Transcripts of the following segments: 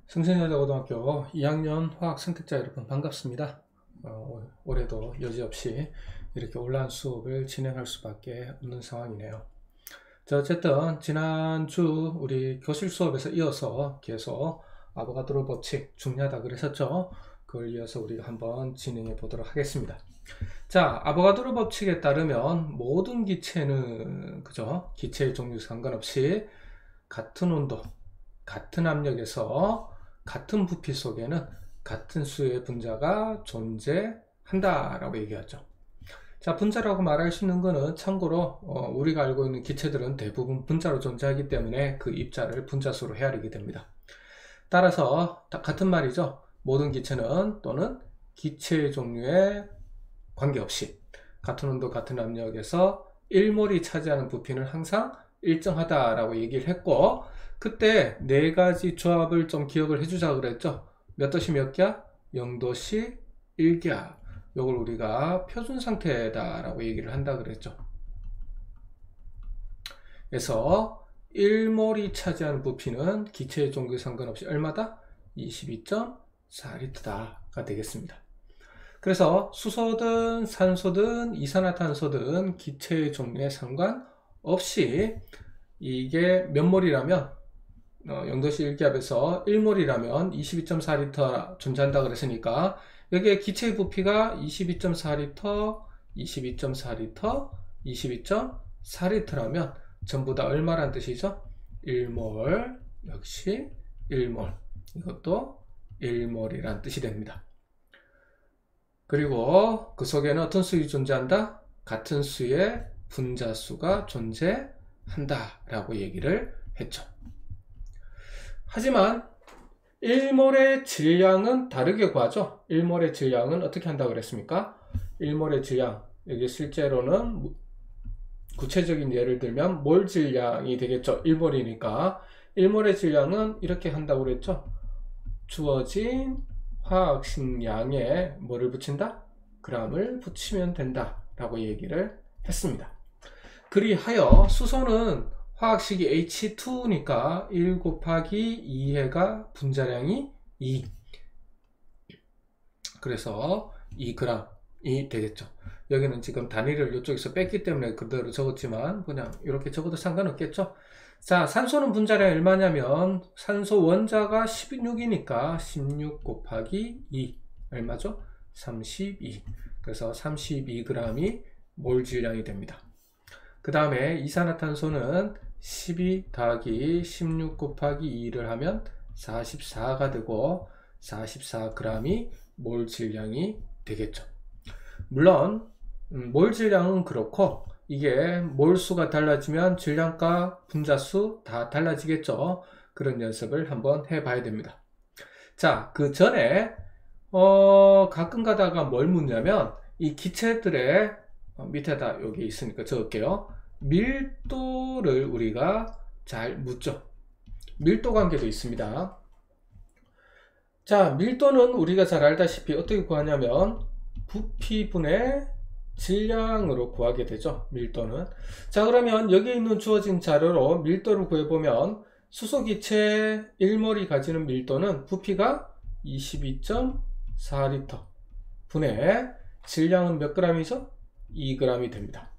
성신여자고등학교 2학년 화학 선택자 여러분 반갑습니다. 올해도 여지없이 이렇게 온라인 수업을 진행할 수밖에 없는 상황이네요. 자, 어쨌든 지난주 우리 교실 수업에서 이어서 계속 아보가드로 법칙 중요하다 그랬었죠. 그걸 이어서 우리가 한번 진행해 보도록 하겠습니다. 자, 아보가드로 법칙에 따르면 모든 기체는 그죠? 기체의 종류 상관없이 같은 온도, 같은 압력에서 같은 부피 속에는 같은 수의 분자가 존재한다라고 얘기하죠. 자, 분자라고 말할 수 있는 것은 참고로 우리가 알고 있는 기체들은 대부분 분자로 존재하기 때문에 그 입자를 분자수로 헤아리게 됩니다. 따라서 같은 말이죠. 모든 기체는 또는 기체의 종류에 관계없이 같은 온도 같은 압력에서 1몰이 차지하는 부피는 항상 일정하다라고 얘기를 했고, 그때 네 가지 조합을 좀 기억을 해주자 그랬죠. 몇 도씨 몇 기하? 0도씨 1기하. 요걸 우리가 표준 상태다라고 얘기를 한다 그랬죠. 그래서 1몰이 차지하는 부피는 기체의 종류에 상관없이 얼마다? 22.4L가 되겠습니다. 그래서 수소든 산소든 이산화탄소든 기체의 종류에 상관없이 이게 몇 몰이라면 0도씨 1기압에서 1몰이라면 22.4L 존재한다 그랬으니까 여기에 기체의 부피가 22.4L, 22.4L, 22.4L라면 전부 다 얼마란 뜻이죠? 1몰, 역시 1몰. 이것도 1몰이란 뜻이 됩니다. 그리고 그 속에는 어떤 수율이 존재한다? 같은 수의 분자수가 존재한다 라고 얘기를 했죠. 하지만 1몰의 질량은 다르게 구하죠. 1몰의 질량은 어떻게 한다고 그랬습니까? 1몰의 질량, 여기 실제로는 구체적인 예를 들면 몰 질량이 되겠죠. 1몰이니까 1몰의 질량은 이렇게 한다고 그랬죠. 주어진 화학식량에 뭐를 붙인다? g을 붙이면 된다 라고 얘기를 했습니다. 그리하여 수소는 화학식이 H2니까 1 곱하기 2해가 분자량이 2. 그래서 2g이 되겠죠. 여기는 지금 단위를 이쪽에서 뺐기 때문에 그대로 적었지만 그냥 이렇게 적어도 상관없겠죠. 자, 산소는 분자량이 얼마냐면 산소 원자가 16이니까 16 곱하기 2 얼마죠? 32. 그래서 32g이 몰 질량이 됩니다. 그 다음에 이산화탄소는 12 더하기 16 곱하기 2를 하면 44가 되고 44g이 몰 질량이 되겠죠. 물론 몰 질량은 그렇고 이게 몰수가 달라지면 질량과 분자수 다 달라지겠죠. 그런 연습을 한번 해봐야 됩니다. 자, 그 전에 가끔 가다가 뭘 묻냐면 이 기체들의 밑에다 여기 있으니까 적을게요. 밀도를 우리가 잘 묻죠. 밀도 관계도 있습니다. 자, 밀도는 우리가 잘 알다시피 어떻게 구하냐면 부피분의 질량으로 구하게 되죠. 밀도는. 자, 그러면 여기 있는 주어진 자료로 밀도를 구해보면 수소기체 1몰이 가지는 밀도는 부피가 22.4L 분의 질량은 몇 g이죠? 2g이 됩니다.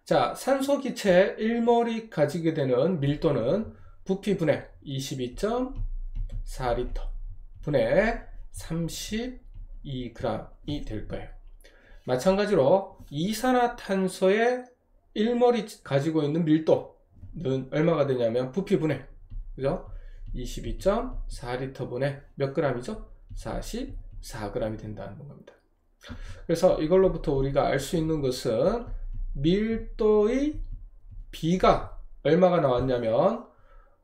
자, 산소기체 1몰이 가지게 되는 밀도는 부피분의 22.4L 분의 32g이 될 거예요. 마찬가지로 이산화탄소의 1몰이 가지고 있는 밀도는 얼마가 되냐면 부피분의 그죠? 22.4L 분의 몇 g이죠? 44g이 된다는 겁니다. 그래서 이걸로부터 우리가 알 수 있는 것은 밀도의 B가 얼마가 나왔냐면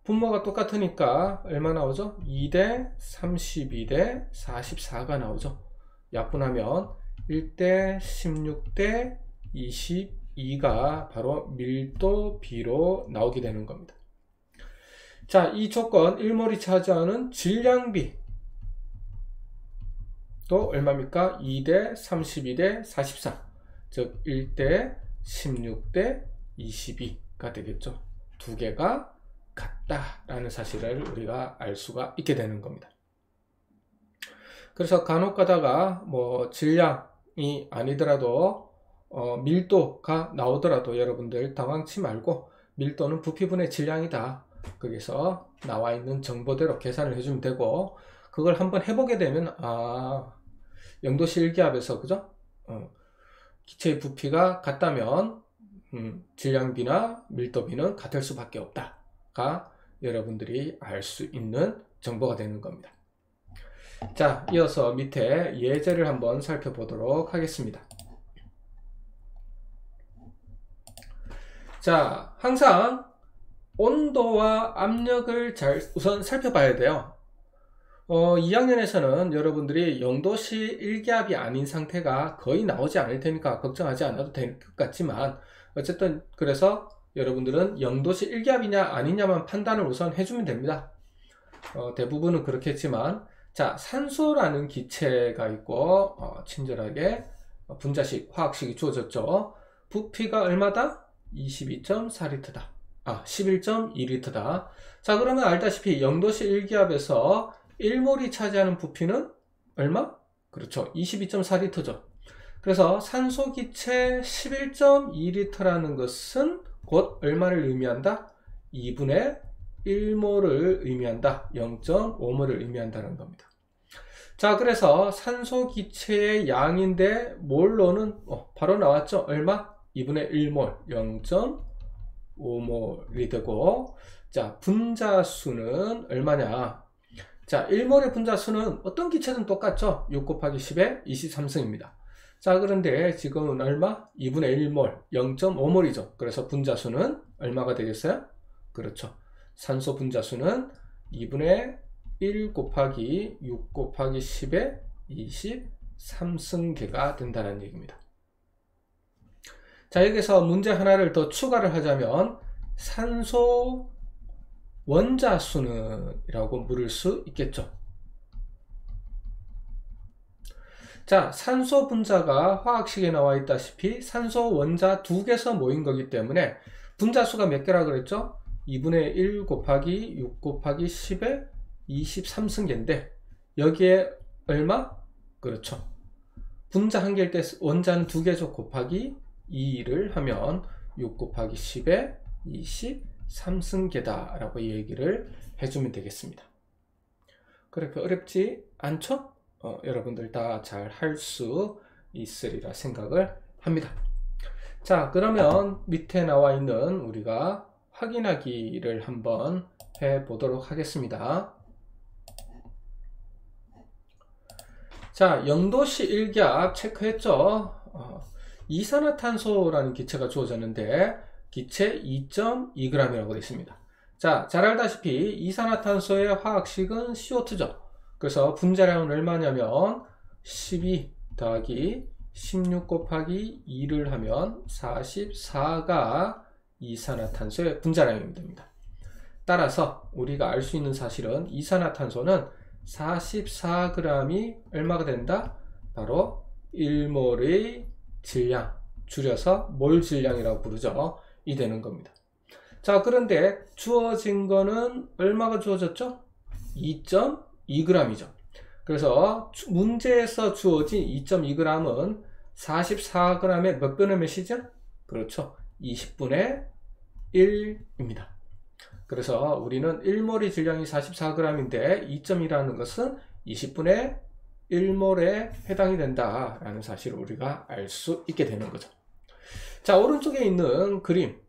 분모가 똑같으니까 얼마 나오죠? 2대 32대 44가 나오죠. 약분하면 1대 16대 22가 바로 밀도 B로 나오게 되는 겁니다. 자, 이 조건 1몰이 차지하는 질량비 또 얼마입니까? 2대 32대 44, 즉 1대 16대 22가 되겠죠. 두 개가 같다라는 사실을 우리가 알 수가 있게 되는 겁니다. 그래서 간혹 가다가 뭐 질량이 아니더라도 밀도가 나오더라도 여러분들 당황치 말고 밀도는 부피분의 질량이다. 거기서 나와 있는 정보대로 계산을 해주면 되고, 그걸 한번 해보게 되면 영도시 일기압에서 그죠? 기체의 부피가 같다면 질량비나 밀도비는 같을 수밖에 없다가 여러분들이 알 수 있는 정보가 되는 겁니다. 자, 이어서 밑에 예제를 한번 살펴보도록 하겠습니다. 자, 항상 온도와 압력을 우선 살펴봐야 돼요. 2학년에서는 여러분들이 0도씨 일기압이 아닌 상태가 거의 나오지 않을 테니까 걱정하지 않아도 될 것 같지만, 어쨌든 그래서 여러분들은 0도씨 일기압이냐 아니냐만 판단을 우선 해주면 됩니다. 대부분은 그렇겠지만, 자, 산소라는 기체가 있고 친절하게 분자식, 화학식이 주어졌죠. 부피가 얼마다? 22.4리터다. 11.2리터다. 자, 그러면 알다시피 0도씨 일기압에서 1몰이 차지하는 부피는 얼마? 그렇죠. 22.4리터죠. 그래서 산소 기체 11.2리터라는 것은 곧 얼마를 의미한다? 2분의 1몰을 의미한다. 0.5몰을 의미한다는 겁니다. 자, 그래서 산소 기체의 양인데 몰로는 바로 나왔죠. 얼마? 2분의 1몰, 0.5몰이 되고, 자, 분자수는 얼마냐? 자, 1몰의 분자수는 어떤 기체든 똑같죠. 6 곱하기 10의 23승입니다. 자, 그런데 지금은 얼마? 2분의 1몰, 0.5몰이죠. 그래서 분자수는 얼마가 되겠어요? 그렇죠. 산소 분자수는 2분의 1 곱하기 6 곱하기 10의 23승계가 된다는 얘기입니다. 자, 여기서 문제 하나를 더 추가를 하자면 산소 원자수는 이라고 물을 수 있겠죠. 자, 산소 분자가 화학식에 나와 있다시피 산소 원자 2개에서 모인 거기 때문에 분자수가 몇 개라 그랬죠? 2분의 1 곱하기 6 곱하기 10의 23승계인데 여기에 얼마? 그렇죠. 분자 한 개일 때 원자는 2개죠. 곱하기 2를 하면 6 곱하기 10의 23승계다 라고 얘기를 해주면 되겠습니다. 그렇게 어렵지 않죠? 여러분들 다 잘 할 수 있으리라 생각을 합니다. 자, 그러면 밑에 나와 있는 우리가 확인하기를 한번 해 보도록 하겠습니다. 자, 0도씨 일기압 체크했죠? 이산화탄소라는 기체가 주어졌는데 기체 2.2g이라고 되어 있습니다. 자, 잘 알다시피 이산화탄소의 화학식은 CO2죠. 그래서 분자량은 얼마냐면 12 더하기 16 곱하기 2를 하면 44가 이산화탄소의 분자량이 됩니다. 따라서 우리가 알 수 있는 사실은 이산화탄소는 44g이 얼마가 된다? 바로 1몰의 질량, 줄여서 몰 질량이라고 부르죠. 이 되는 겁니다. 자, 그런데 주어진 거는 얼마가 주어졌죠? 2.2g이죠. 그래서 문제에서 주어진 2.2g은 44g의 몇 분의 몇이죠? 그렇죠. 20분의 1입니다. 그래서 우리는 1몰의 질량이 44g인데 2.2라는 것은 20분의 1몰에 해당이 된다라는 사실을 우리가 알 수 있게 되는 거죠. 자, 오른쪽에 있는 그림을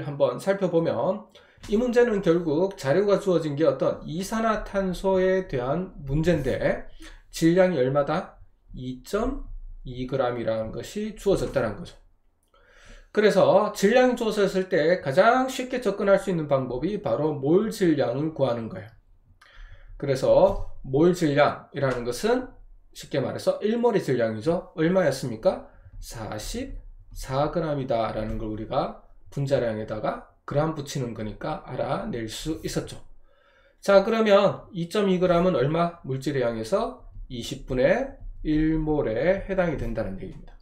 한번 살펴보면 이 문제는 결국 자료가 주어진 게 어떤 이산화탄소에 대한 문제인데 질량이 얼마다? 2.2g이라는 것이 주어졌다는 거죠. 그래서 질량이 주어졌을 때 가장 쉽게 접근할 수 있는 방법이 바로 몰 질량을 구하는 거예요. 그래서 몰 질량이라는 것은 쉽게 말해서 1몰의 질량이죠. 얼마였습니까? 44g이다 라는 걸 우리가 분자량에다가 그램 붙이는 거니까 알아낼 수 있었죠. 자, 그러면 2.2g은 얼마? 물질의 양에서 20분의 1몰에 해당이 된다는 얘기입니다.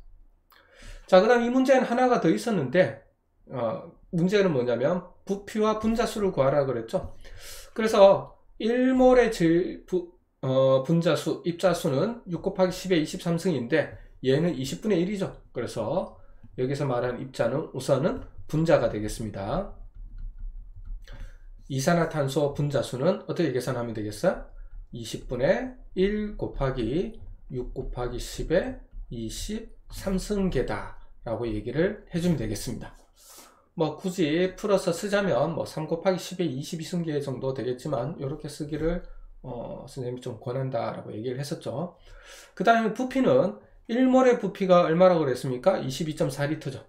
자, 그 다음 이 문제는 하나가 더 있었는데 문제는 뭐냐면 부피와 분자수를 구하라 그랬죠. 그래서 1몰의 분자수, 입자수는 6 곱하기 10의 23승인데 얘는 20분의 1이죠. 그래서 여기서 말하는 입자는 우선은 분자가 되겠습니다. 이산화탄소 분자수는 어떻게 계산하면 되겠어요? 20분의 1 곱하기 6 곱하기 10의 23승계다 라고 얘기를 해주면 되겠습니다. 뭐 굳이 풀어서 쓰자면 뭐 3 곱하기 10의 22승계 정도 되겠지만 이렇게 쓰기를 선생님이 좀 권한다 라고 얘기를 했었죠. 그 다음에 부피는 1몰의 부피가 얼마라고 그랬습니까? 22.4리터죠.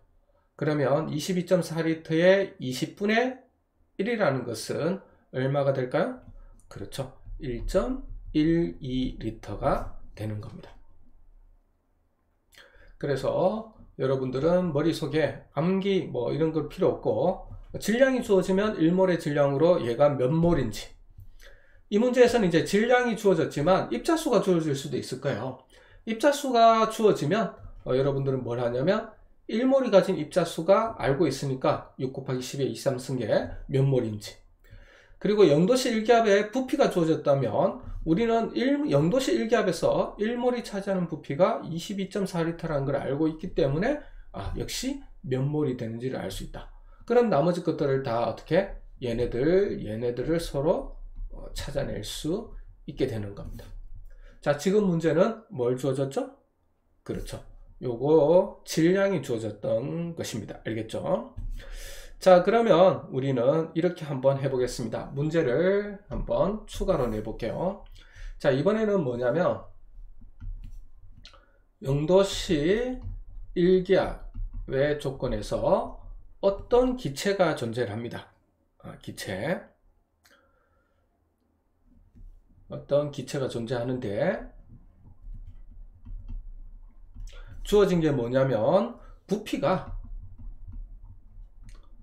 그러면 22.4리터의 20분의 1이라는 것은 얼마가 될까요? 그렇죠. 1.12리터가 되는 겁니다. 그래서 여러분들은 머릿속에 암기 뭐 이런 걸 필요 없고 질량이 주어지면 1몰의 질량으로 얘가 몇 몰인지, 이 문제에서는 이제 질량이 주어졌지만 입자수가 주어질 수도 있을 거예요. 입자수가 주어지면 여러분들은 뭘 하냐면 1몰이 가진 입자수가 알고 있으니까 6 곱하기 10의 23승계 몇 몰인지, 그리고 0도씨 1기압에 부피가 주어졌다면 우리는 0도씨 1기압에서 1몰이 차지하는 부피가 22.4리터라는 걸 알고 있기 때문에 역시 몇 몰이 되는지를 알 수 있다. 그럼 나머지 것들을 다 어떻게 얘네들을 서로 찾아낼 수 있게 되는 겁니다. 자, 지금 문제는 뭘 주어졌죠? 그렇죠. 요거 질량이 주어졌던 것입니다. 알겠죠? 자, 그러면 우리는 이렇게 한번 해보겠습니다. 문제를 한번 추가로 내볼게요. 자, 이번에는 뭐냐면 0도씨 1기압의 조건에서 어떤 기체가 존재를 합니다. 어떤 기체가 존재하는데 주어진 게 뭐냐면 부피가,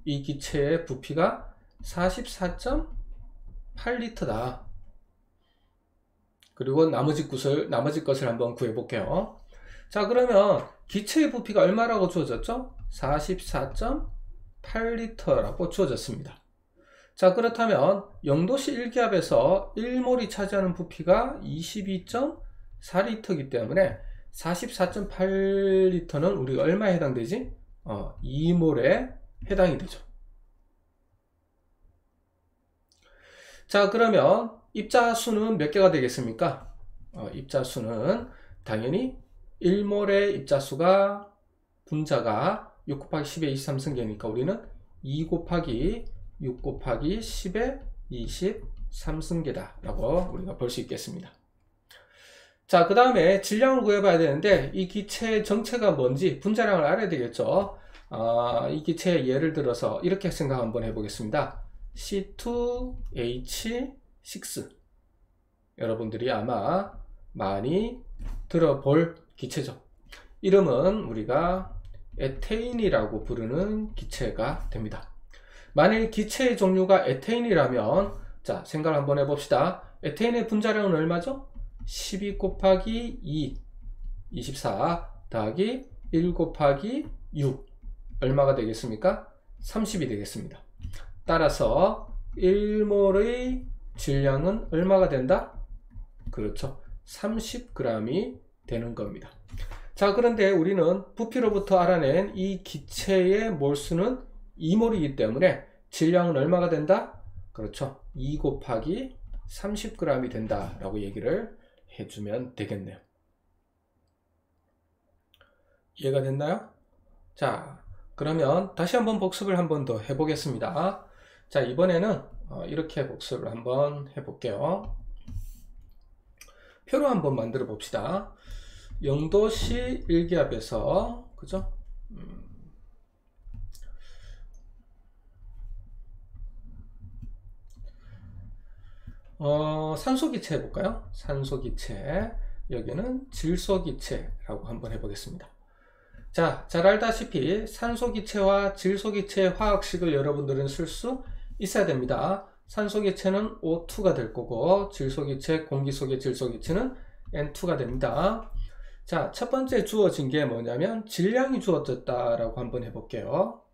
이 기체의 부피가 44.8리터다. 그리고 나머지 것을 한번 구해 볼게요. 자, 그러면 기체의 부피가 얼마라고 주어졌죠? 44.8리터라고 주어졌습니다. 자, 그렇다면 0도씨 1기압에서 1몰이 차지하는 부피가 22.4리터이기 때문에 44.8리터는 우리가 얼마에 해당되지? 2몰에 해당이 되죠. 자, 그러면 입자수는 몇 개가 되겠습니까? 입자수는 당연히 1몰의 입자수가 분자가 6 곱하기 10의 23승계니까 우리는 2 곱하기 6 곱하기 10의 23승계다 라고 우리가 볼 수 있겠습니다. 자, 그 다음에 질량을 구해봐야 되는데 이 기체의 정체가 뭔지 분자량을 알아야 되겠죠. 이 기체 예를 들어서 이렇게 생각 한번 해보겠습니다. C2H6, 여러분들이 아마 많이 들어볼 기체죠. 이름은 우리가 에테인이라고 부르는 기체가 됩니다. 만일 기체의 종류가 에테인이라면, 자, 생각 한번 해봅시다. 에테인의 분자량은 얼마죠? 12 곱하기 2, 24 더하기 1 곱하기 6, 얼마가 되겠습니까? 30이 되겠습니다. 따라서 1몰의 질량은 얼마가 된다? 그렇죠. 30g이 되는 겁니다. 자, 그런데 우리는 부피로부터 알아낸 이 기체의 몰수는 2몰이기 때문에 질량은 얼마가 된다? 그렇죠. 2 곱하기 30g이 된다 라고 얘기를 해주면 되겠네요. 이해가 됐나요? 자, 그러면 다시 한번 복습을 한번 더 해보겠습니다. 자, 이번에는 이렇게 복습을 한번 해볼게요. 표로 한번 만들어 봅시다. 0도씨 1기압에서, 그죠? 산소기체 해볼까요? 산소기체, 여기는 질소기체라고 한번 해보겠습니다. 자, 잘 알다시피 산소기체와 질소기체의 화학식을 여러분들은 쓸 수 있어야 됩니다. 산소기체는 O2가 될 거고 질소기체, 공기 속의 질소기체는 N2가 됩니다. 자, 첫 번째 주어진 게 뭐냐면 질량이 주어졌다라고 한번 해볼게요.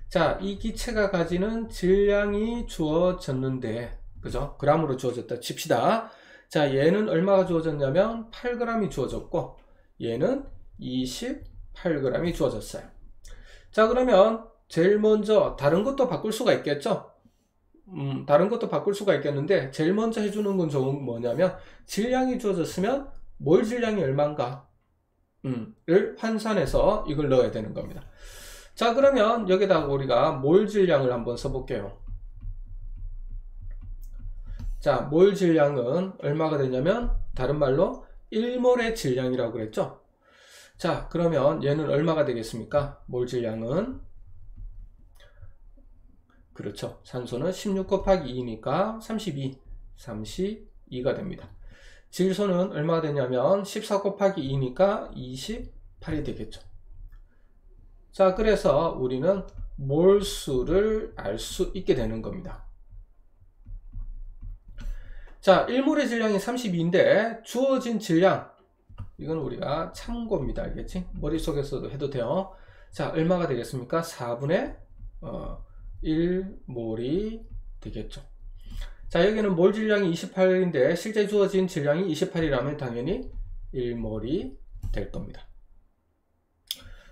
자, 이 기체가 가지는 질량이 주어졌는데, 그죠? g으로 주어졌다 칩시다. 자, 얘는 얼마가 주어졌냐면 8g이 주어졌고, 얘는 28g이 주어졌어요. 자, 그러면 제일 먼저 다른 것도 바꿀 수가 있겠죠? 다른 것도 바꿀 수가 있겠는데, 제일 먼저 해주는 건 뭐냐면, 질량이 주어졌으면 몰 질량이 얼마인가? 를 환산해서 이걸 넣어야 되는 겁니다. 자, 그러면 여기다가 우리가 몰 질량을 한번 써볼게요. 자, 몰 질량은 얼마가 되냐면 다른 말로 1몰의 질량이라고 그랬죠. 자, 그러면 얘는 얼마가 되겠습니까? 몰 질량은 그렇죠. 산소는 16 곱하기 2니까 32가 됩니다. 질소는 얼마가 되냐면 14 곱하기 2니까 28이 되겠죠. 자, 그래서 우리는 몰수를 알 수 있게 되는 겁니다. 자, 1몰의 질량이 32인데 주어진 질량, 이건 우리가 참고입니다. 알겠지? 머릿속에서도 해도 돼요. 자, 얼마가 되겠습니까? 4분의 1몰이 되겠죠. 자, 여기는 몰 질량이 28인데 실제 주어진 질량이 28이라면 당연히 1몰이 될 겁니다.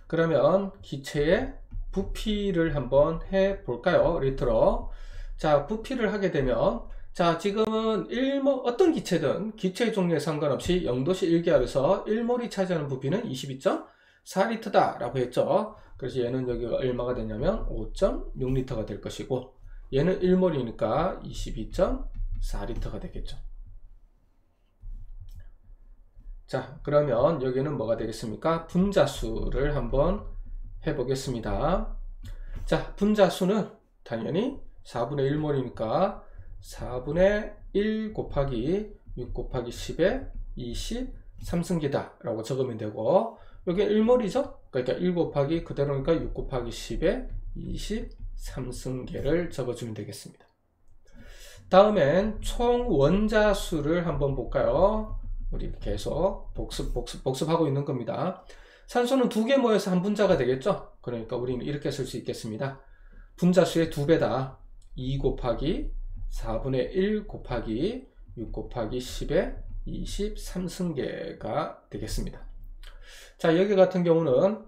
그러면 기체의 부피를 한번 해 볼까요? 리터로. 자, 부피를 하게 되면, 자, 지금은 1몰, 어떤 기체든 기체의 종류에 상관없이 0도씨 1기압에서 1몰이 차지하는 부피는 22.4리터다 라고 했죠. 그래서 얘는 여기가 얼마가 되냐면 5.6리터가 될 것이고, 얘는 1몰이니까 22.4리터가 되겠죠. 자, 그러면 여기는 뭐가 되겠습니까? 분자수를 한번 해보겠습니다. 자, 분자수는 당연히 4분의 1몰이니까 4분의 1 곱하기 6 곱하기 10의 23승계다 라고 적으면 되고, 여기 1몰이죠? 그러니까 1 곱하기 그대로니까 6 곱하기 10의 23승계를 적어주면 되겠습니다. 다음엔 총 원자수를 한번 볼까요? 우리 계속 복습하고 있는 겁니다. 산소는 2개 모여서 한 분자가 되겠죠? 그러니까 우리는 이렇게 쓸 수 있겠습니다. 분자수의 2배다. 2 곱하기 4분의 1 곱하기 6 곱하기 10의 23승계가 되겠습니다. 자, 여기 같은 경우는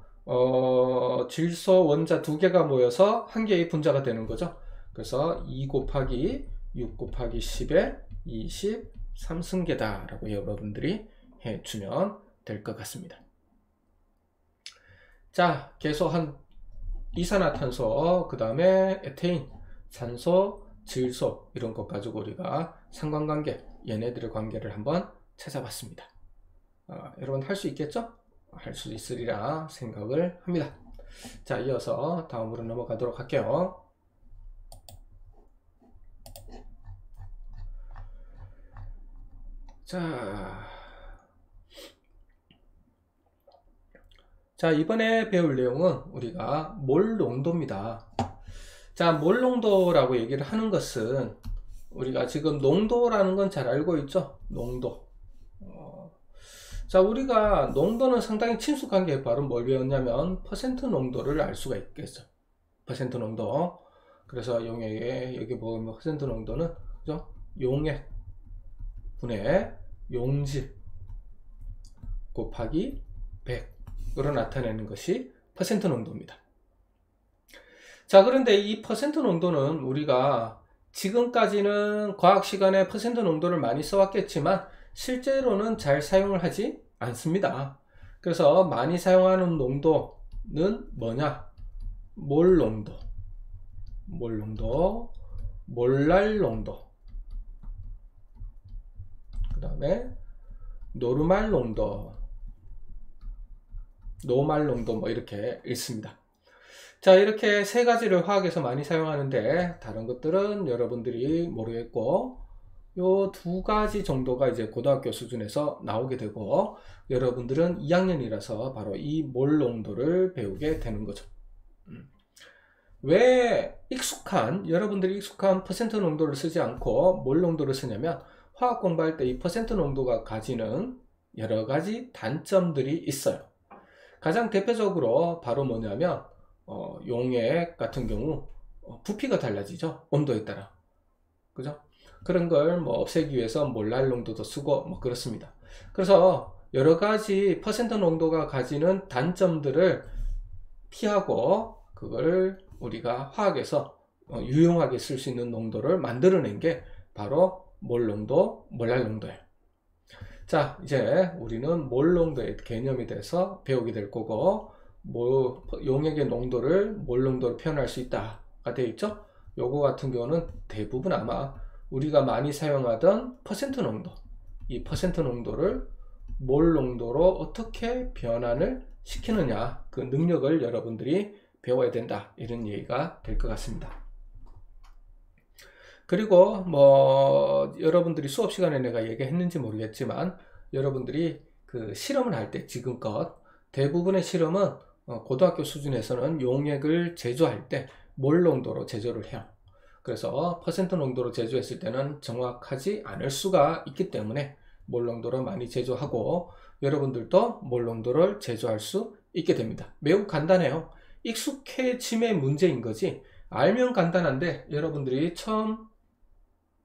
질소 원자 2개가 모여서 한 개의 분자가 되는 거죠. 그래서 2 곱하기 6 곱하기 10의 23승계다 라고 여러분들이 해주면 될 것 같습니다. 자, 계속 한 이산화탄소, 그 다음에 에테인, 산소, 질소 이런 것 가지고 우리가 상관관계, 얘네들의 관계를 한번 찾아봤습니다. 여러분 할 수 있겠죠? 할 수 있으리라 생각을 합니다. 자, 이어서 다음으로 넘어가도록 할게요. 자, 이번에 배울 내용은 우리가 몰 농도입니다. 자, 몰 농도라고 얘기를 하는 것은 우리가 지금 농도라는 건 잘 알고 있죠? 농도. 자, 우리가 농도는 상당히 친숙한 게 바로 뭘 배웠냐면 퍼센트 농도를 알 수가 있겠죠. 퍼센트 농도. 그래서 용액에 여기 보면 퍼센트 농도는 그죠? 용액 분의 용질 곱하기 100으로 나타내는 것이 퍼센트 농도입니다. 자, 그런데 이 퍼센트 농도는 우리가 지금까지는 과학 시간에 퍼센트 농도를 많이 써왔겠지만 실제로는 잘 사용을 하지 않습니다. 그래서 많이 사용하는 농도는 뭐냐? 몰 농도, 몰랄 농도, 그 다음에 노르말 농도, 노말 농도 뭐 이렇게 있습니다. 자, 이렇게 세 가지를 화학에서 많이 사용하는데 다른 것들은 여러분들이 모르겠고 요 2가지 정도가 이제 고등학교 수준에서 나오게 되고 여러분들은 2학년이라서 바로 이 몰 농도를 배우게 되는 거죠. 왜 여러분들이 익숙한 퍼센트 농도를 쓰지 않고 몰 농도를 쓰냐면 화학 공부할 때 이 퍼센트 농도가 가지는 여러 가지 단점들이 있어요. 가장 대표적으로 바로 뭐냐면 용액 같은 경우 부피가 달라지죠. 온도에 따라. 그죠? 그런 걸 뭐 없애기 위해서 몰랄 농도도 쓰고 뭐 그렇습니다. 그래서 여러 가지 퍼센트 농도가 가지는 단점들을 피하고 그걸 우리가 화학에서 유용하게 쓸 수 있는 농도를 만들어낸 게 바로 몰 농도, 몰랄 농도예요. 자, 이제 우리는 몰 농도의 개념에 대해서 배우게 될 거고, 용액의 농도를 몰 농도로 표현할 수 있다가 되어 있죠. 요거 같은 경우는 대부분 아마 우리가 많이 사용하던 퍼센트 농도, 이 퍼센트 농도를 몰 농도로 어떻게 변환을 시키느냐, 그 능력을 여러분들이 배워야 된다, 이런 얘기가 될 것 같습니다. 그리고 뭐 여러분들이 수업 시간에 내가 얘기했는지 모르겠지만, 여러분들이 그 실험을 할 때 지금껏 대부분의 실험은 고등학교 수준에서는 용액을 제조할 때 몰 농도로 제조를 해요. 그래서 퍼센트 농도로 제조했을 때는 정확하지 않을 수가 있기 때문에 몰 농도로 많이 제조하고, 여러분들도 몰 농도를 제조할 수 있게 됩니다. 매우 간단해요. 익숙해짐의 문제인 거지, 알면 간단한데 여러분들이 처음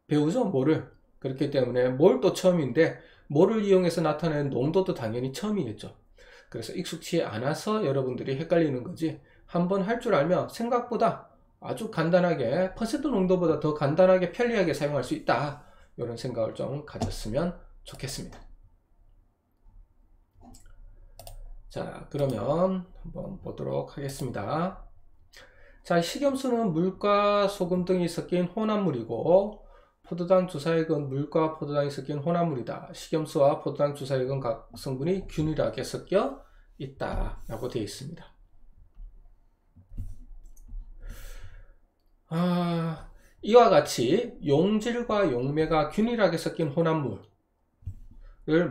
배우죠, 몰을. 그렇기 때문에 몰도 처음인데 몰을 이용해서 나타내는 농도도 당연히 처음이겠죠. 그래서 익숙치 않아서 여러분들이 헷갈리는 거지, 한번 할 줄 알면 생각보다 아주 간단하게, 퍼센트 농도보다 더 간단하게 편리하게 사용할 수 있다, 이런 생각을 좀 가졌으면 좋겠습니다. 자, 그러면 한번 보도록 하겠습니다. 자, 식염수는 물과 소금 등이 섞인 혼합물이고, 포도당 주사액은 물과 포도당이 섞인 혼합물이다. 식염수와 포도당 주사액은 각 성분이 균일하게 섞여 있다 라고 되어 있습니다. 이와 같이 용질과 용매가 균일하게 섞인 혼합물을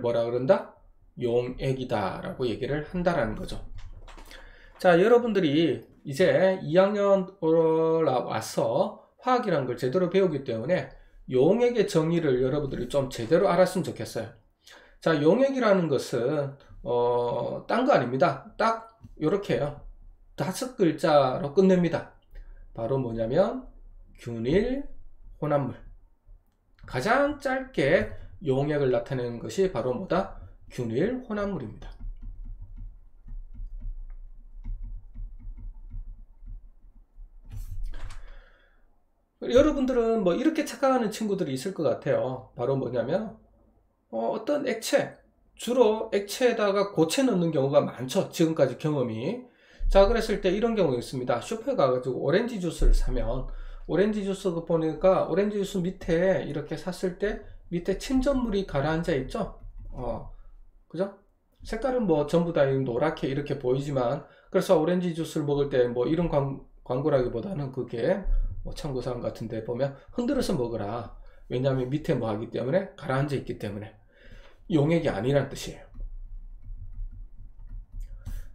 뭐라 그런다? 용액이다 라고 얘기를 한다라는 거죠. 자, 여러분들이 이제 2학년 와서 화학이라는 걸 제대로 배우기 때문에 용액의 정의를 여러분들이 좀 제대로 알았으면 좋겠어요. 자, 용액이라는 것은 딴 거 아닙니다. 딱 요렇게요. 5글자로 끝냅니다. 바로 뭐냐면 균일 혼합물. 가장 짧게 용액을 나타내는 것이 바로 뭐다? 균일 혼합물입니다. 여러분들은 뭐 이렇게 착각하는 친구들이 있을 것 같아요. 바로 뭐냐면 어떤 액체, 주로 액체에다가 고체 넣는 경우가 많죠, 지금까지 경험이. 자, 그랬을 때 이런 경우가 있습니다. 슈퍼에 가가지고 오렌지 주스를 사면, 오렌지 주스 보니까 오렌지 주스 밑에 이렇게 샀을 때 밑에 침전물이 가라앉아 있죠. 그죠? 색깔은 뭐 전부 다 노랗게 이렇게 보이지만, 그래서 오렌지 주스를 먹을 때 뭐 이런 광고라기보다는 그게 뭐 참고사항 같은 데 보면 흔들어서 먹으라, 왜냐하면 밑에 뭐 하기 때문에, 가라앉아 있기 때문에. 용액이 아니란 뜻이에요.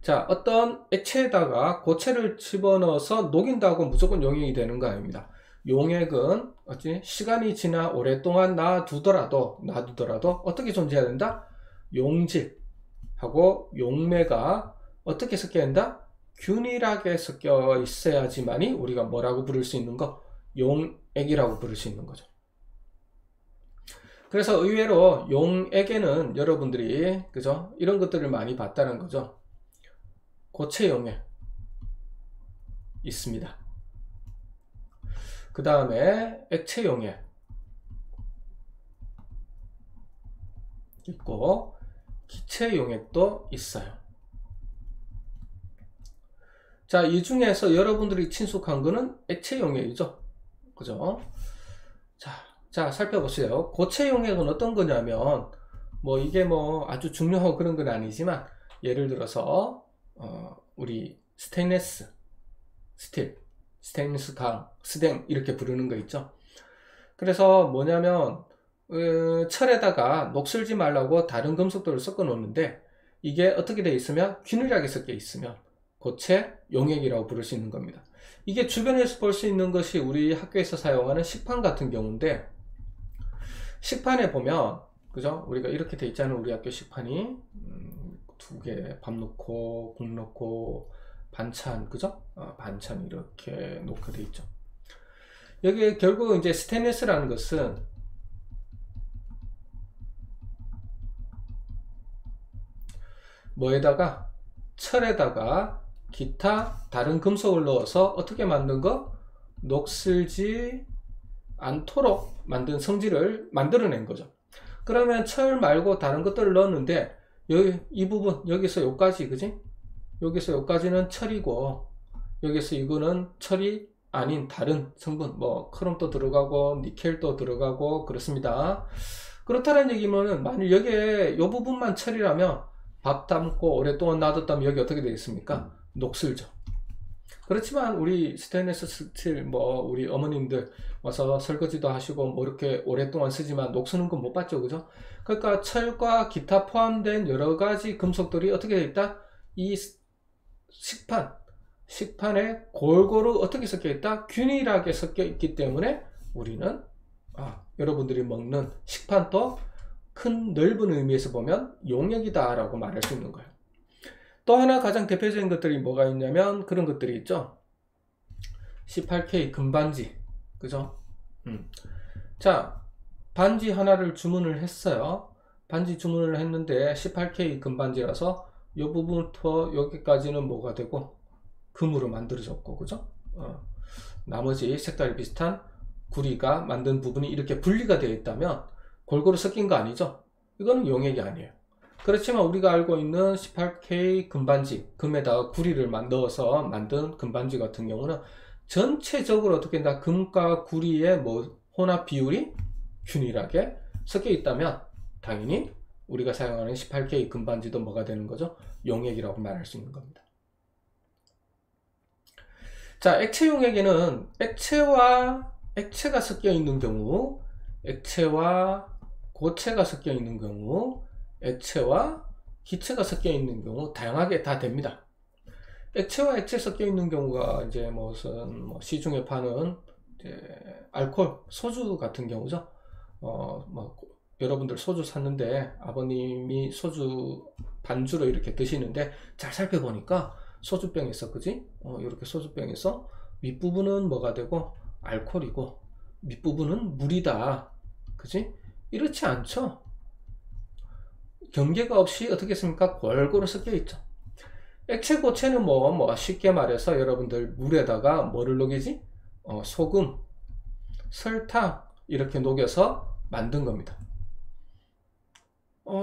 자, 어떤 액체에다가 고체를 집어넣어서 녹인다고 무조건 용액이 되는 거 아닙니다. 용액은 시간이 지나 오랫동안 놔두더라도 어떻게 존재해야 된다? 용질하고 용매가 어떻게 섞여야 된다? 균일하게 섞여 있어야지만이 우리가 뭐라고 부를 수 있는 거? 용액이라고 부를 수 있는 거죠. 그래서 의외로 용액에는 여러분들이, 그죠? 이런 것들을 많이 봤다는 거죠. 고체 용액 있습니다. 그 다음에 액체 용액 있고, 기체 용액도 있어요. 자, 이 중에서 여러분들이 친숙한 거는 액체 용액이죠. 그죠? 자, 살펴보세요. 고체 용액은 어떤 거냐면, 뭐 이게 뭐 아주 중요하고 그런 건 아니지만, 예를 들어서 우리 스테인리스 강, 스댕 이렇게 부르는 거 있죠. 그래서 뭐냐면 철에다가 녹슬지 말라고 다른 금속들을 섞어 놓는데, 이게 어떻게 돼 있으면, 균일하게 섞여 있으면 고체 용액이라고 부를 수 있는 겁니다. 이게 주변에서 볼 수 있는 것이 우리 학교에서 사용하는 식판 같은 경우인데, 식판에 보면, 그죠? 우리가 이렇게 돼 있잖아요. 우리 학교 식판이 2개 밥 넣고 국 넣고 반찬, 그죠? 반찬 이렇게 놓게 돼 있죠. 여기 결국 이제 스테인리스라는 것은 뭐에다가 철에다가 기타 다른 금속을 넣어서 어떻게 만든 거? 녹슬지 않도록 만든 성질을 만들어낸 거죠. 그러면 철 말고 다른 것들을 넣었는데 여기 이 부분 여기서 여기까지, 그지? 여기서 여기까지는 철이고 여기서 이거는 철이 아닌 다른 성분, 뭐 크롬도 들어가고 니켈도 들어가고 그렇습니다. 그렇다는 얘기면은 만일 여기에 이 부분만 철이라면 밥 담고 오랫동안 놔뒀다면 여기 어떻게 되겠습니까? 녹슬죠. 그렇지만 우리 스테인리스 스틸 뭐 우리 어머님들 와서 설거지도 하시고 뭐 이렇게 오랫동안 쓰지만 녹스는 건 못 봤죠, 그죠? 그러니까 철과 기타 포함된 여러 가지 금속들이 어떻게 되어 있다? 이 식판에 골고루 어떻게 섞여 있다? 균일하게 섞여 있기 때문에 우리는 여러분들이 먹는 식판도 큰 넓은 의미에서 보면 용액이다 라고 말할 수 있는 거예요. 또 하나 가장 대표적인 것들이 뭐가 있냐면 그런 것들이 있죠. 18K 금반지, 그죠? 자, 반지 하나를 주문을 했어요. 반지 주문을 했는데 18K 금반지라서 이 부분부터 여기까지는 뭐가 되고 금으로 만들어졌고, 그죠? 나머지 색깔이 비슷한 구리가 만든 부분이 이렇게 분리가 되어 있다면 골고루 섞인 거 아니죠? 이거는 용액이 아니에요. 그렇지만 우리가 알고 있는 18K 금반지, 금에다가 구리를 넣어서 만든 금반지 같은 경우는 전체적으로 어떻게 된다? 금과 구리의 혼합 비율이 균일하게 섞여 있다면 당연히 우리가 사용하는 18K 금반지도 뭐가 되는 거죠? 용액이라고 말할 수 있는 겁니다. 자, 액체 용액에는 액체가 섞여 있는 경우, 액체와 고체가 섞여 있는 경우, 액체와 기체가 섞여 있는 경우 다양하게 다 됩니다. 액체와 액체 섞여 있는 경우가 이제 무슨 시중에 파는 이제 알코올, 소주 같은 경우죠. 여러분들 소주 샀는데 아버님이 소주 반주로 이렇게 드시는데 잘 살펴보니까 소주병에서, 그지? 이렇게 소주병에서 윗부분은 뭐가 되고 알코올이고 밑부분은 물이다, 그지? 이렇지 않죠? 경계가 없이 어떻게 했습니까? 골고루 섞여 있죠. 액체 고체는 쉽게 말해서 여러분들 물에다가 뭐를 녹이지? 소금, 설탕 이렇게 녹여서 만든 겁니다.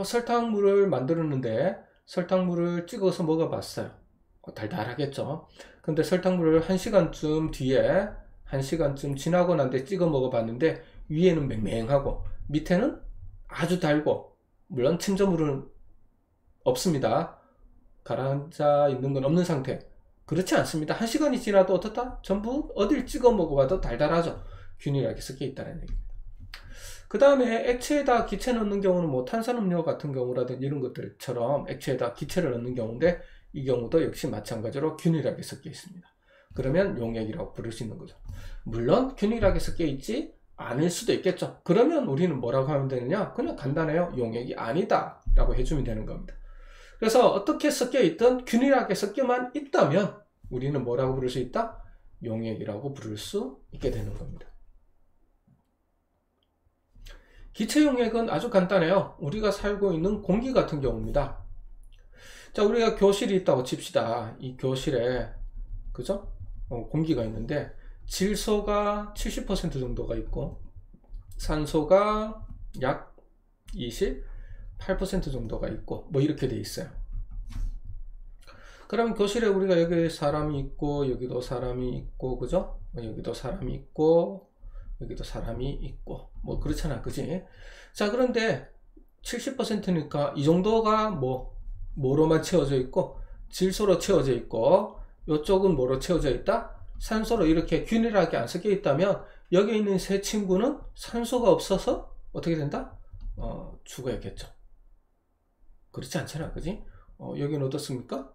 설탕물을 만들었는데 설탕물을 찍어서 먹어봤어요. 달달하겠죠. 근데 설탕물을 1시간쯤 뒤에 1시간쯤 지나고 난 뒤에 찍어 먹어봤는데 위에는 맹맹하고 밑에는 아주 달고, 물론 침전물은 없습니다. 가라앉아 있는 건 없는 상태. 그렇지 않습니다. 1시간이 지나도 어떻다? 전부 어딜 찍어 먹어봐도 달달하죠. 균일하게 섞여 있다는 얘기입니다. 그 다음에 액체에다 기체 넣는 경우는 탄산음료 같은 경우라든지 이런 것들처럼 액체에다 기체를 넣는 경우인데 이 경우도 역시 마찬가지로 균일하게 섞여 있습니다. 그러면 용액이라고 부를 수 있는 거죠. 물론 균일하게 섞여 있지 않을 수도 있겠죠. 그러면 우리는 뭐라고 하면 되느냐? 그냥 간단해요. 용액이 아니다 라고 해주면 되는 겁니다. 그래서 어떻게 섞여 있든 균일하게 섞여만 있다면 우리는 뭐라고 부를 수 있다? 용액이라고 부를 수 있게 되는 겁니다. 기체 용액은 아주 간단해요. 우리가 살고 있는 공기 같은 경우입니다. 자, 우리가 교실이 있다고 칩시다. 이 교실에, 그죠? 공기가 있는데 질소가 70% 정도가 있고 산소가 약 28% 정도가 있고 이렇게 돼 있어요. 그러면 교실에 우리가 여기 사람이 있고 여기도 사람이 있고, 그죠? 여기도 사람이 있고 여기도 사람이 있고 그렇잖아, 그지? 자, 그런데 70%니까 이 정도가 뭐로만 채워져 있고 질소로 채워져 있고 이쪽은 뭐로 채워져 있다? 산소로 이렇게 균일하게 안 섞여 있다면 여기 있는 세 친구는 산소가 없어서 어떻게 된다? 죽어야겠죠. 그렇지 않잖아, 그지? 여기는 어떻습니까?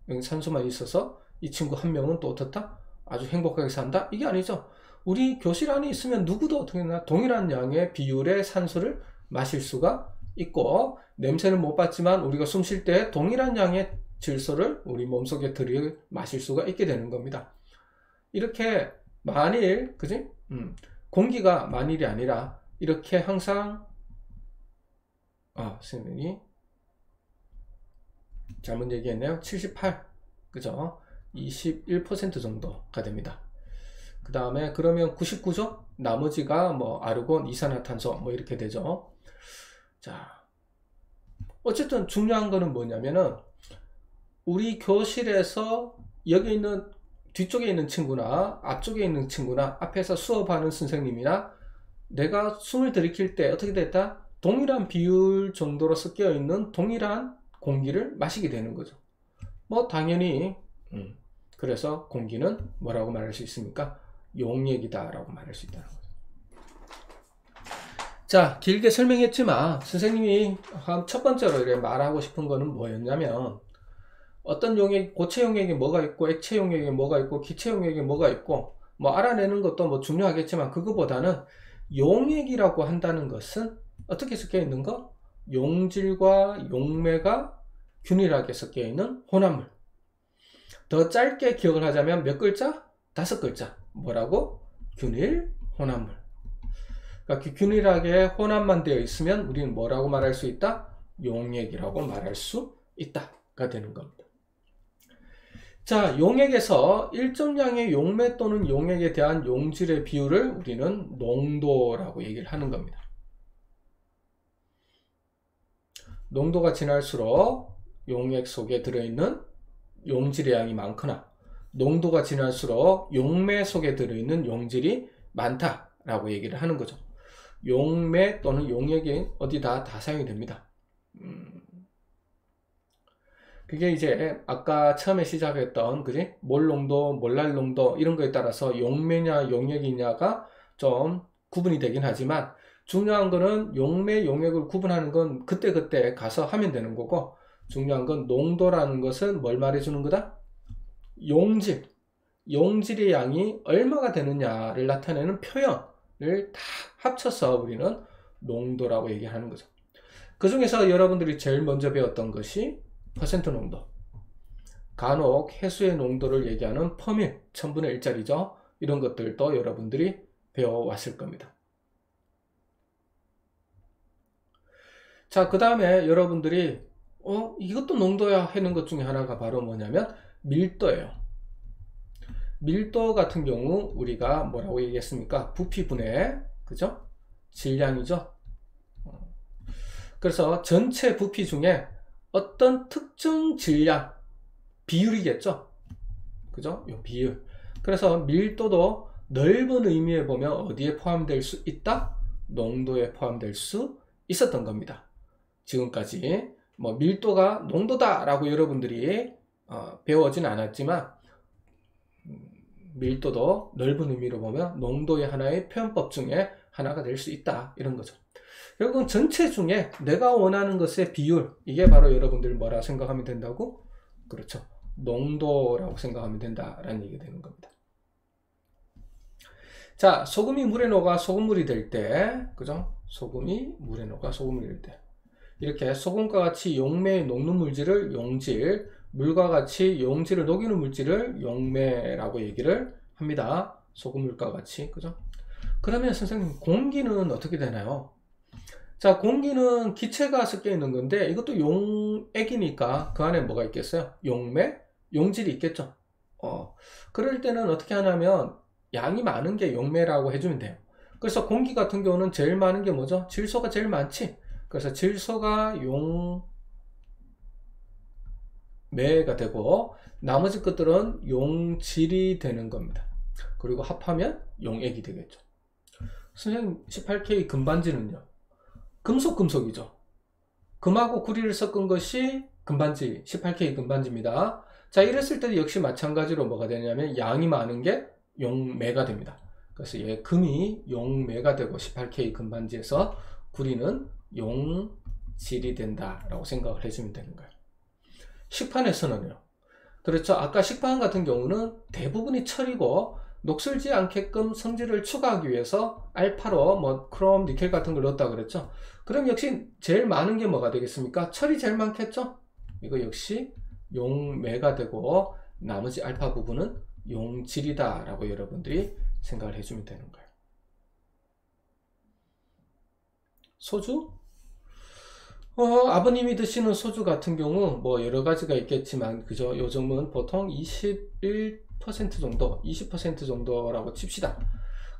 여기 산소만 있어서 이 친구 한 명은 또 어떻다? 아주 행복하게 산다? 이게 아니죠. 우리 교실 안에 있으면 누구도 어떻게 되나 동일한 양의 비율의 산소를 마실 수가 있고 냄새는 못 맡지만 우리가 숨 쉴 때 동일한 양의 질소를 우리 몸속에 들여 마실 수가 있게 되는 겁니다. 이렇게 만일, 그지? 공기가 만일이 아니라 이렇게 항상, 선생님이 잘못 얘기했네요. 78, 그죠? 21% 정도가 됩니다. 그 다음에 그러면 99죠? 나머지가 뭐 아르곤, 이산화탄소 뭐 이렇게 되죠. 자, 어쨌든 중요한 거는 뭐냐면은 우리 교실에서 여기 있는 뒤쪽에 있는 친구나 앞쪽에 있는 친구나 앞에서 수업하는 선생님이나 내가 숨을 들이킬 때 어떻게 됐다? 동일한 비율 정도로 섞여 있는 동일한 공기를 마시게 되는 거죠. 뭐 당연히 그래서 공기는 뭐라고 말할 수 있습니까? 용액이다 라고 말할 수 있다는 거죠. 자, 길게 설명했지만 선생님이 첫 번째로 이렇게 말하고 싶은 거는 뭐였냐면 어떤 용액, 고체 용액에 뭐가 있고 액체 용액에 뭐가 있고 기체 용액에 뭐가 있고 뭐 알아내는 것도 뭐 중요하겠지만 그거보다는 용액이라고 한다는 것은 어떻게 섞여 있는 거? 용질과 용매가 균일하게 섞여 있는 혼합물. 더 짧게 기억을 하자면 몇 글자? 5글자. 뭐라고? 균일 혼합물. 그러니까 균일하게 혼합만 되어 있으면 우리는 뭐라고 말할 수 있다? 용액이라고 말할 수 있다가 되는 겁니다. 자, 용액에서 일정량의 용매 또는 용액에 대한 용질의 비율을 우리는 농도라고 얘기를 하는 겁니다. 농도가 진할수록 용액 속에 들어있는 용질의 양이 많거나 농도가 진할수록 용매 속에 들어있는 용질이 많다라고 얘기를 하는 거죠. 용매 또는 용액이 어디다 다 사용이 됩니다. 그게 이제 아까 처음에 시작했던 그지? 몰 농도, 몰랄 농도 이런 거에 따라서 용매냐 용액이냐가 좀 구분이 되긴 하지만 중요한 거는 용매, 용액을 구분하는 건 그때그때 가서 하면 되는 거고 중요한 건 농도라는 것은 뭘 말해주는 거다? 용질, 용질의 양이 얼마가 되느냐를 나타내는 표현을 다 합쳐서 우리는 농도라고 얘기하는 거죠. 그 중에서 여러분들이 제일 먼저 배웠던 것이 퍼센트 농도, 간혹 해수의 농도를 얘기하는 퍼밀, 1000분의 1짜리죠. 이런 것들도 여러분들이 배워왔을 겁니다. 자, 그 다음에 여러분들이 이것도 농도야 하는 것 중에 하나가 바로 뭐냐면 밀도예요. 밀도 같은 경우 우리가 뭐라고 얘기했습니까? 부피분의 그죠? 질량이죠. 그래서 전체 부피 중에 어떤 특정 질량 비율이겠죠. 그죠? 요 비율. 그래서 밀도도 넓은 의미에 보면 어디에 포함될 수 있다? 농도에 포함될 수 있었던 겁니다. 지금까지 뭐 밀도가 농도다 라고 여러분들이 배워오진 않았지만 밀도도 넓은 의미로 보면 농도의 하나의 표현법 중에 하나가 될 수 있다 이런 거죠. 결국은 전체 중에 내가 원하는 것의 비율, 이게 바로 여러분들이 뭐라 생각하면 된다고? 그렇죠. 농도라고 생각하면 된다라는 얘기가 되는 겁니다. 자, 소금이 물에 녹아 소금물이 될 때, 그죠? 소금이 물에 녹아 소금물이 될 때. 이렇게 소금과 같이 용매에 녹는 물질을 용질, 물과 같이 용질을 녹이는 물질을 용매라고 얘기를 합니다. 소금물과 같이, 그죠? 그러면 선생님, 공기는 어떻게 되나요? 자, 공기는 기체가 섞여 있는 건데 이것도 용액이니까 그 안에 뭐가 있겠어요? 용매, 용질이 있겠죠. 그럴 때는 어떻게 하냐면 양이 많은 게 용매라고 해주면 돼요. 그래서 공기 같은 경우는 제일 많은 게 뭐죠? 질소가 제일 많지. 그래서 질소가 용매가 되고 나머지 것들은 용질이 되는 겁니다. 그리고 합하면 용액이 되겠죠. 선생님, 18K 금반지는요? 금속이죠. 금하고 구리를 섞은 것이 금반지, 18K 금반지입니다. 자, 이랬을 때도 역시 마찬가지로 뭐가 되냐면 양이 많은 게 용매가 됩니다. 그래서 금이 용매가 되고 18K 금반지에서 구리는 용질이 된다라고 생각을 해주면 되는 거예요. 식판에서는요. 그렇죠. 아까 식판 같은 경우는 대부분이 철이고 녹슬지 않게끔 성질을 추가하기 위해서 알파로 뭐 크롬, 니켈 같은 걸 넣었다 그랬죠. 그럼 역시 제일 많은 게 뭐가 되겠습니까? 철이 제일 많겠죠? 이거 역시 용매가 되고 나머지 알파 부분은 용질이다 라고 여러분들이 생각을 해주면 되는 거예요. 소주? 아버님이 드시는 소주 같은 경우 뭐 여러 가지가 있겠지만 그죠? 요즘은 보통 21% 정도, 20% 정도라고 칩시다.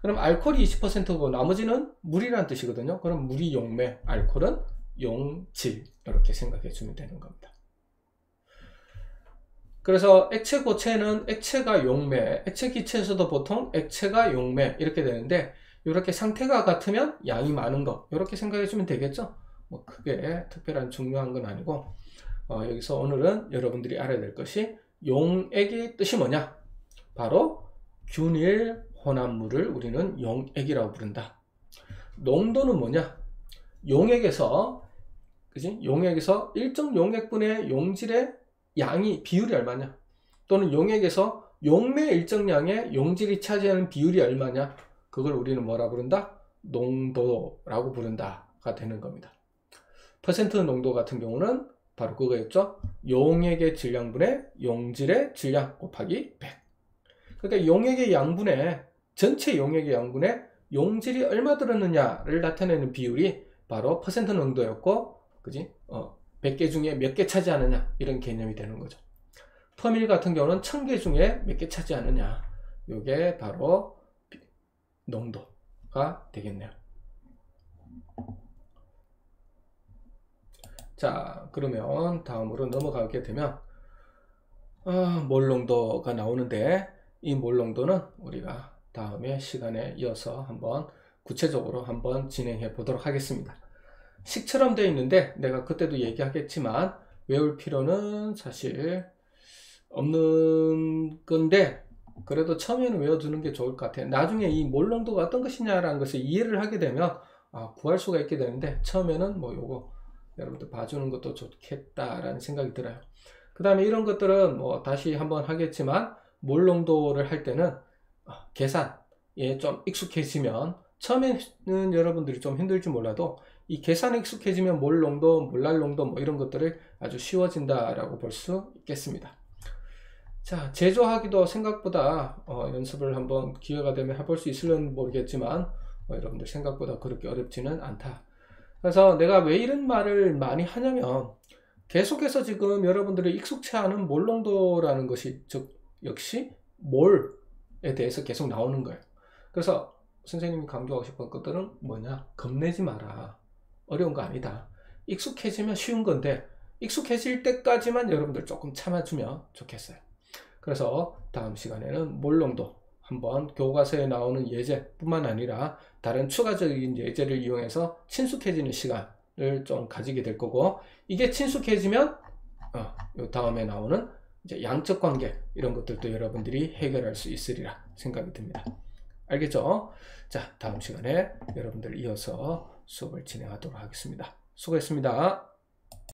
그럼 알코올이 20%고 나머지는 물이라는 뜻이거든요. 그럼 물이 용매, 알코올은 용질 이렇게 생각해 주면 되는 겁니다. 그래서 액체 고체는 액체가 용매, 액체 기체에서도 보통 액체가 용매 이렇게 되는데 이렇게 상태가 같으면 양이 많은 거 이렇게 생각해 주면 되겠죠. 뭐 크게 특별한 중요한 건 아니고 여기서 오늘은 여러분들이 알아야 될 것이 용액의 뜻이 뭐냐? 바로 균일 혼합물을 우리는 용액이라고 부른다. 농도는 뭐냐? 용액에서 그지? 용액에서 일정 용액분의 용질의 양이 비율이 얼마냐? 또는 용액에서 용매 일정량의 용질이 차지하는 비율이 얼마냐? 그걸 우리는 뭐라 부른다? 농도라고 부른다가 되는 겁니다. 퍼센트 농도 같은 경우는 바로 그거였죠. 용액의 질량분의 용질의 질량 곱하기 100. 그러니까 용액의 양분의 전체 용액의 양분에 용질이 얼마 들었느냐를 나타내는 비율이 바로 퍼센트 농도였고, 그지? 100개 중에 몇 개 차지하느냐 이런 개념이 되는 거죠. 퍼밀 같은 경우는 1000개 중에 몇 개 차지하느냐, 이게 바로 농도가 되겠네요. 자, 그러면 다음으로 넘어가게 되면 몰 농도가 나오는데, 이 몰 농도는 우리가 다음에 시간에 이어서 한번 구체적으로 한번 진행해 보도록 하겠습니다. 식처럼 되어 있는데 내가 그때도 얘기하겠지만 외울 필요는 사실 없는 건데, 그래도 처음에는 외워두는 게 좋을 것 같아요. 나중에 이 몰 농도가 어떤 것이냐라는 것을 이해를 하게 되면 구할 수가 있게 되는데, 처음에는 뭐 요거 여러분들 봐주는 것도 좋겠다라는 생각이 들어요. 그 다음에 이런 것들은 뭐 다시 한번 하겠지만 몰 농도를 할 때는 계산에 좀 익숙해지면, 처음에는 여러분들이 좀 힘들지 몰라도 이 계산에 익숙해지면 몰 농도, 몰랄 농도 뭐 이런 것들을 아주 쉬워진다라고 볼 수 있겠습니다. 자, 제조하기도 생각보다 연습을 한번 기회가 되면 해볼 수 있을는 모르겠지만 여러분들 생각보다 그렇게 어렵지는 않다. 그래서 내가 왜 이런 말을 많이 하냐면, 계속해서 지금 여러분들이 익숙치 않은 몰 농도라는 것이, 즉 역시 몰에 대해서 계속 나오는 거예요. 그래서 선생님이 강조하고 싶은 것들은 뭐냐? 겁내지 마라. 어려운 거 아니다. 익숙해지면 쉬운 건데 익숙해질 때까지만 여러분들 조금 참아주면 좋겠어요. 그래서 다음 시간에는 몰 농도 한번 교과서에 나오는 예제뿐만 아니라 다른 추가적인 예제를 이용해서 친숙해지는 시간을 좀 가지게 될 거고, 이게 친숙해지면 요 다음에 나오는 이제 양적 관계 이런 것들도 여러분들이 해결할 수 있으리라 생각이 듭니다. 알겠죠? 자, 다음 시간에 여러분들 이어서 수업을 진행하도록 하겠습니다. 수고했습니다.